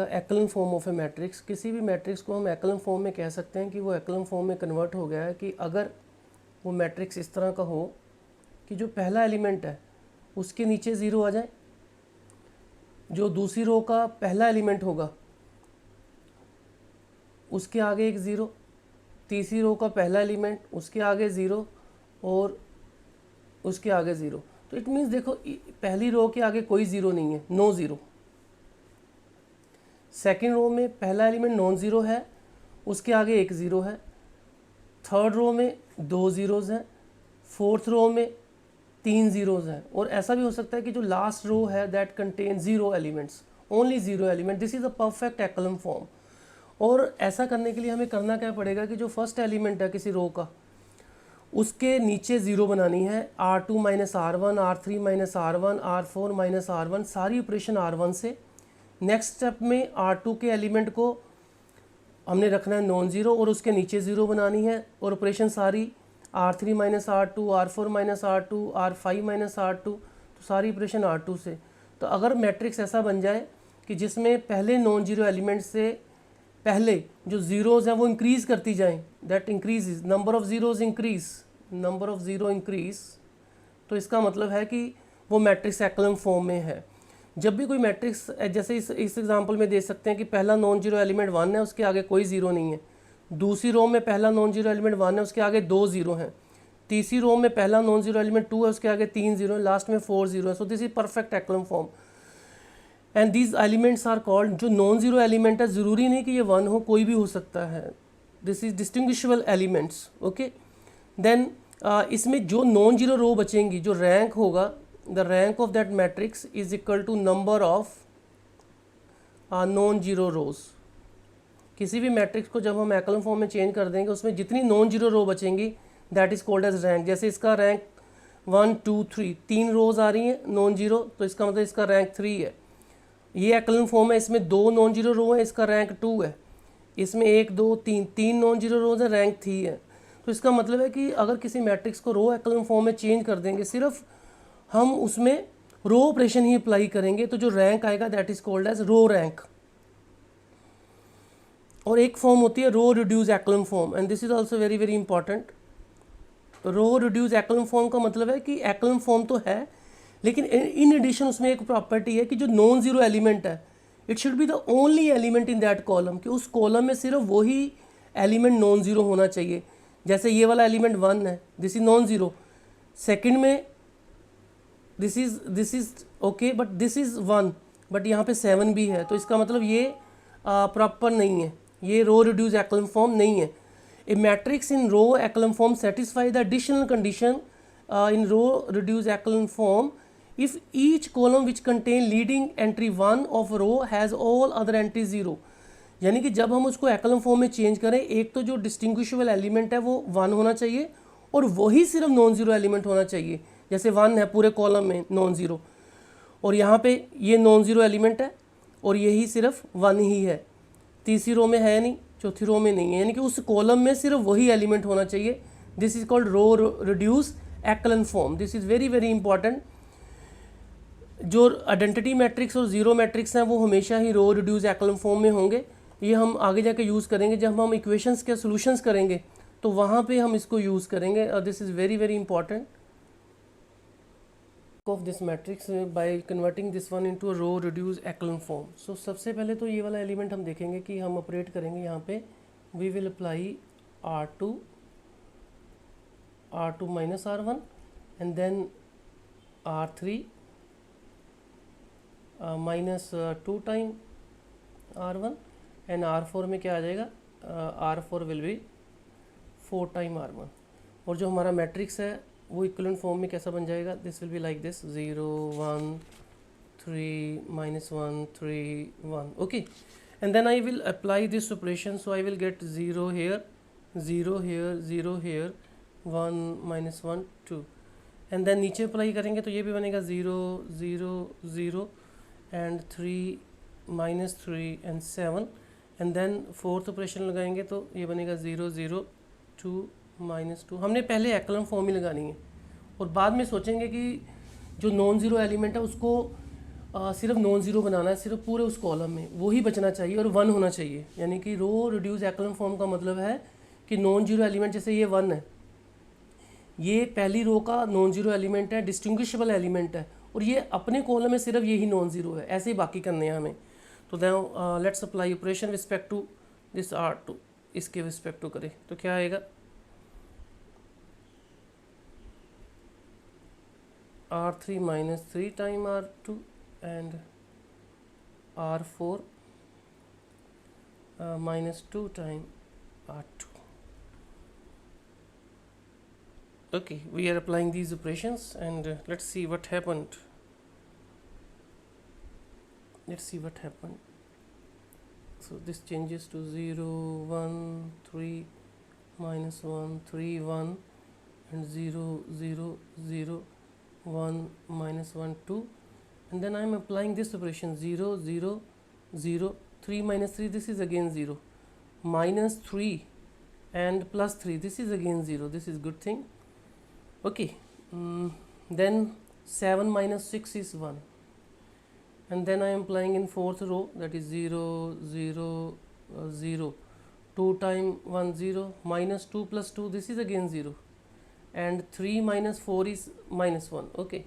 The एक्लन form of A matrix. किसी भी matrix को हम एक्लन फॉर्म में कह सकते हैं कि वो एक्लन फॉर्म में कन्वर्ट हो गया है कि अगर वो मैट्रिक्स इस तरह का हो कि जो पहला एलिमेंट है उसके नीचे ज़ीरो आ जाए, जो दूसरी रो का पहला एलिमेंट होगा उसके आगे एक ज़ीरो, तीसरी रो का पहला एलिमेंट उसके आगे ज़ीरो और उसके आगे ज़ीरो। तो इट मीन्स देखो पहली रो के आगे कोई ज़ीरो नहीं है, नो ज़ीरो। सेकेंड रो में पहला एलिमेंट नॉन ज़ीरो है, उसके आगे एक ज़ीरो है। थर्ड रो में दो ज़ीरोज़ हैं, फोर्थ रो में तीन ज़ीरोज़ हैं। और ऐसा भी हो सकता है कि जो लास्ट रो है that contain zero elements, only zero element. This is a perfect echelon form. और ऐसा करने के लिए हमें करना क्या पड़ेगा कि जो फर्स्ट एलिमेंट है किसी रो का उसके नीचे ज़ीरो बनानी है, R2 minus R1, R3 minus R1, R4 minus R1, सारी ऑपरेशन R1 से। नेक्स्ट स्टेप में R2 के एलिमेंट को हमने रखना है नॉन ज़ीरो और उसके नीचे ज़ीरो बनानी है और ऑपरेशन सारी R3 minus R2, R4 minus R2, R5 minus R2, तो सारी ऑपरेशन R2 से। तो अगर मैट्रिक्स ऐसा बन जाए कि जिसमें पहले नॉन ज़ीरो एलिमेंट से पहले जो ज़ीरोज़ हैं वो इंक्रीज़ करती जाएं, that increase number of zeros increase, number of zero increase, तो इसका मतलब है कि वो मैट्रिक्स एक्लन फॉर्म में है। जब भी कोई मैट्रिक्स, जैसे इस एग्जांपल में दे सकते हैं कि पहला नॉन जीरो एलिमेंट 1 है, उसके आगे कोई ज़ीरो नहीं है। दूसरी रो में पहला नॉन जीरो एलिमेंट 1 है, उसके आगे दो ज़ीरो हैं। तीसरी रो में पहला नॉन जीरो एलिमेंट 2 है, उसके आगे तीन ज़ीरो है, लास्ट में 4 ज़ीरो है। So this is perfect echelon form and these elements are called, जो नॉन जीरो एलिमेंट है ज़रूरी नहीं कि ये 1 हो, कोई भी हो सकता है। This is distinguishable elements. Okay, then इसमें जो नॉन जीरो रो बचेंगी, जो रैंक होगा, the rank of that matrix is equal to number of non zero रोज। किसी भी मैट्रिक्स को जब हम एक्लन फॉर्म में चेंज कर देंगे उसमें जितनी नॉन जीरो रो बचेंगी that is called as rank. जैसे इसका रैंक 1 2 3, तीन रोज आ रही हैं नॉन जीरो, तो इसका मतलब इसका रैंक 3 है। ये एक्लन फॉर्म है, इसमें दो नॉन जीरो रो है, इसका रैंक 2 है। इसमें 1 2 3, तीन नॉन जीरो रोज है, रैंक 3 है। तो इसका मतलब है कि अगर किसी मैट्रिक्स को रो एक्लन फॉर्म में चेंज कर देंगे, सिर्फ हम उसमें रो ऑपरेशन ही अप्लाई करेंगे, तो जो रैंक आएगा that is called as row rank. और एक फॉर्म होती है row reduce echelon form and this is also very very important. Row reduce echelon form का मतलब है कि एक्लन फॉर्म तो है लेकिन इन एडिशन उसमें एक प्रॉपर्टी है कि जो नॉन जीरो एलिमेंट है it should be the only element in that column, कि उस कॉलम में सिर्फ वही एलिमेंट नॉन जीरो होना चाहिए। जैसे ये वाला एलिमेंट 1 है, this is non zero. Second में this is okay but this is 1, but यहाँ पे 7 भी है, तो इसका मतलब ये प्रॉपर नहीं है, ये रो रिड्यूस एक्लन फॉर्म नहीं है। A matrix in row echelon form satisfy the additional condition in row reduce echelon form if each column which contain leading entry 1 of row has all other entry 0। यानी कि जब हम उसको एक्लन form में change करें, एक तो जो डिस्टिंग्विशेबल एलिमेंट है वो 1 होना चाहिए और वही सिर्फ नॉन जीरो एलिमेंट होना चाहिए। जैसे 1 है पूरे कॉलम में नॉन ज़ीरो, और यहाँ पे ये नॉन ज़ीरो एलिमेंट है और यही सिर्फ 1 ही है, तीसरी रो में है नहीं, चौथी रो में नहीं है, यानी कि उस कॉलम में सिर्फ वही एलिमेंट होना चाहिए। This is called row reduce echelon form. This is very very important. जो आइडेंटिटी मैट्रिक्स और ज़ीरो मैट्रिक्स हैं वो हमेशा ही रो रिड्यूस एक्लन फॉर्म में होंगे। ये हम आगे जाके यूज़ करेंगे जब हम इक्वेशंस के सॉल्यूशंस करेंगे, तो वहाँ पे हम इसको यूज़ करेंगे। This is very very important of this matrix by converting this one into a row reduced echelon form. So सबसे पहले तो ये वाला एलिमेंट हम देखेंगे कि हम ऑपरेट करेंगे यहाँ पे, we will apply R2 minus R1 and then R3 minus 2 time R1 and R4 में क्या आ जाएगा, R4 will be 4 time R1। और जो हमारा मैट्रिक्स है वो इक्विवेलेंट फॉर्म में कैसा बन जाएगा, this will be like this 0 1 3 -1 3 1। Okay, and then I will apply this operation, so I will get 0 here 0 here 0 here 1 -1 2, and then नीचे अप्लाई करेंगे तो ये भी बनेगा 0 0 0 and 3 -3 and 7, and then fourth operation लगाएंगे तो ये बनेगा 0 0 2 -2। हमने पहले एक्लन फॉर्म ही लगानी है और बाद में सोचेंगे कि जो नॉन ज़ीरो एलिमेंट है उसको सिर्फ नॉन ज़ीरो बनाना है, सिर्फ पूरे उस कॉलम में वही बचना चाहिए और वन होना चाहिए। यानी कि रो रिड्यूस एक्लम फॉर्म का मतलब है कि नॉन जीरो एलिमेंट, जैसे ये वन है, ये पहली रो का नॉन जीरो एलिमेंट है, डिस्टिंग्विशेबल एलिमेंट है, और ये अपने कॉलम में सिर्फ यही नॉन जीरो है। ऐसे ही बाकी करने हैं हमें। तो then let's apply operation respect to this R2, इसके रिस्पेक्ट टू करें तो क्या आएगा, R3 minus 3 time R2 and R4 minus 2 time R2. Okay, we are applying these operations and let's see what happened. Let's see what happened. So this changes to 0, 1, 3, minus 1, 3, 1 and 0, 0, 0, 1, minus 1, 2, and then I am applying this operation 0, 0, 0, 3 minus 3, this is again 0, minus 3 and plus 3, this is again 0, this is good thing. Okay, then 7 minus 6 is 1, and then I am applying in fourth row, that is 0, 0, 0, 2 time 1 0, minus 2 plus 2, this is again 0, and 3 minus 4 is minus 1. Okay,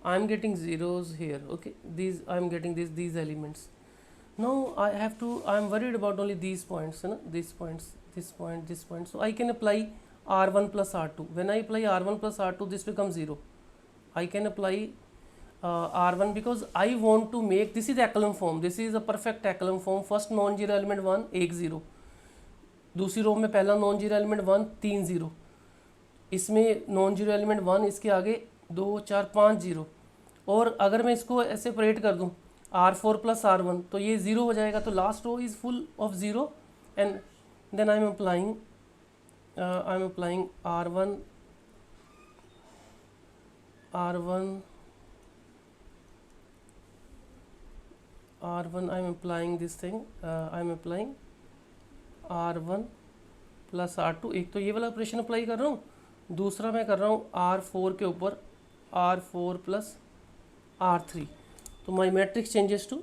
I am getting zeros here. Okay, these I am getting these elements. Now I am worried about only these points, these points, this point, this point. So I can apply R1 plus R2. When I apply R1 plus R2, this becomes 0. I can apply R1 because I want to make, this is echelon form, this is a perfect echelon form. First non zero element 1, 1 0, दूसरी रो में पहला non zero element 1, 3 0, इसमें non zero element 1, इसके आगे 2 4 5 0, और अगर मैं इसको ऐसे सेपरेट कर दूं R4 प्लस R1 तो ये 0 हो जाएगा, तो last row is full of 0, and then I am applying R1 I am applying this thing, I am applying R1 plus R2। एक तो ये वाला ऑपरेशन अप्लाई कर रहा हूँ, दूसरा मैं कर रहा हूँ R4 के ऊपर R4 प्लस R3। तो माई मैट्रिक्स चेंजेस टू,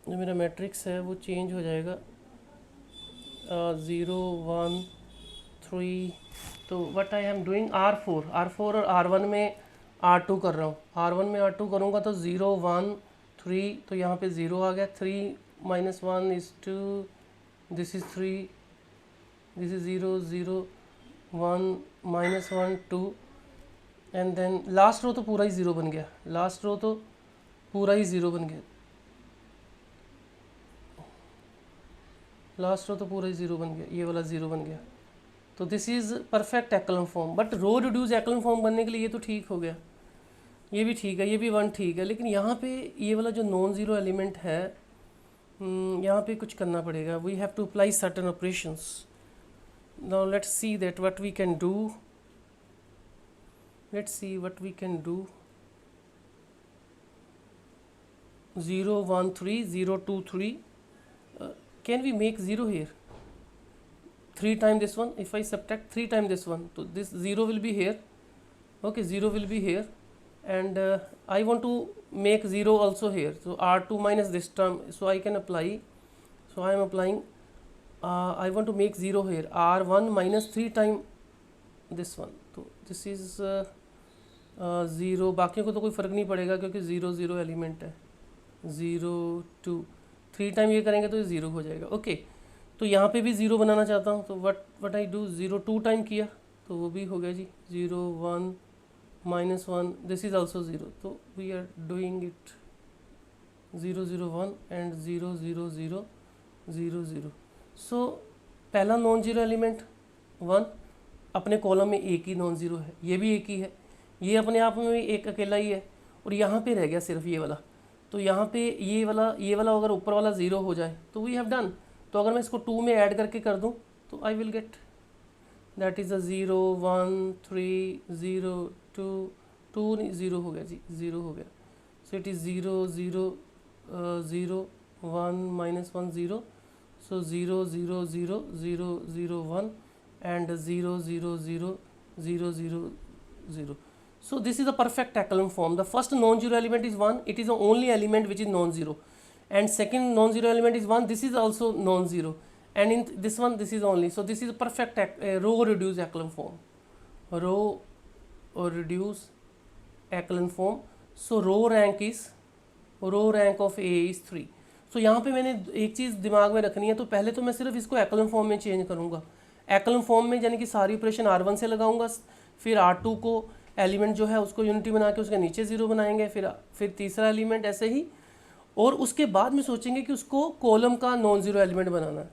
जो मेरा मैट्रिक्स है वो चेंज हो जाएगा 0 1 3। तो what I am doing R4 और R1 में R2 कर रहा हूँ। R1 में R2 करूँगा तो 0 1 3, तो यहाँ पे 0 आ गया, 3 minus 1 is 2, this is 3, this is 0 0 1 minus 1 2, and then last row तो पूरा ही 0 बन गया, लास्ट रो तो पूरा ही 0 बन गया, लास्ट रो तो पूरा ही 0 बन गया, ये वाला 0 बन गया। तो this is perfect echelon form. But row reduce echelon form बनने के लिए ये तो ठीक हो गया, ये भी ठीक है, ये भी 1 ठीक है, लेकिन यहाँ पे ये वाला जो नॉन ज़ीरो एलिमेंट है, यहाँ पे कुछ करना पड़ेगा। We have to apply certain operations. Now let's see that what we can do, let's see what we can do। 0 1 3 0 2 3, can we make 0 here? 3 times this one, if I subtract 3 times this one, so this 0 will be here. Okay, 0 will be here, and I want to make 0 also here, so R2 minus this term, so I can apply, so I am applying, I want to make 0 here, R1 minus 3 times this one, तो this is 0। बाकियों को तो कोई फ़र्क नहीं पड़ेगा क्योंकि 0 0 element है, 0 2 3 टाइम ये करेंगे तो ये 0 हो जाएगा। ओके, तो यहाँ पे भी 0 बनाना चाहता हूँ, तो व्हाट आई डू, 0 2 टाइम किया तो वो भी हो गया जी, 0 1 minus 1, दिस इज़ ऑल्सो 0, तो we are doing it 0 0 1 and 0 0 0 0 0। सो पहला नॉन जीरो एलिमेंट 1, अपने कॉलम में एक ही नॉन ज़ीरो है, ये भी एक ही है, ये अपने आप में भी एक अकेला ही है, और यहाँ पे रह गया सिर्फ ये वाला। तो यहाँ पे ये वाला अगर ऊपर वाला 0 हो जाए तो वी हैव डन। तो अगर मैं इसको 2 में ऐड करके कर दूँ तो आई will gate, that is a 0 1 3 0 2 2 नहीं 0 हो गया जी, 0 हो गया। So it is 0 0 0 1 minus 1 0, so 0 0 0 0 0 1 and 0 0 0 0 0 0। So this is a perfect echelon form. The first non-zero element is 1. It is the only element which is non-zero. And second non-zero element is 1. This is also non-zero. And in this one, this is only. So this is a perfect row reduced echelon form. Row or reduce echelon form. So row rank of A is 3. So यहाँ पे मैंने एक चीज़ दिमाग में रखनी है, तो पहले तो मैं सिर्फ इसको echelon फॉर्म में चेंज करूँगा. echelon फॉर्म में यानी कि सारी ऑपरेशन R1 से लगाऊंगा, फिर R2 को एलिमेंट जो है उसको यूनिटी बना के उसके नीचे ज़ीरो बनाएंगे, फिर तीसरा एलिमेंट ऐसे ही, और उसके बाद में सोचेंगे कि उसको कॉलम का नॉन ज़ीरो एलिमेंट बनाना है.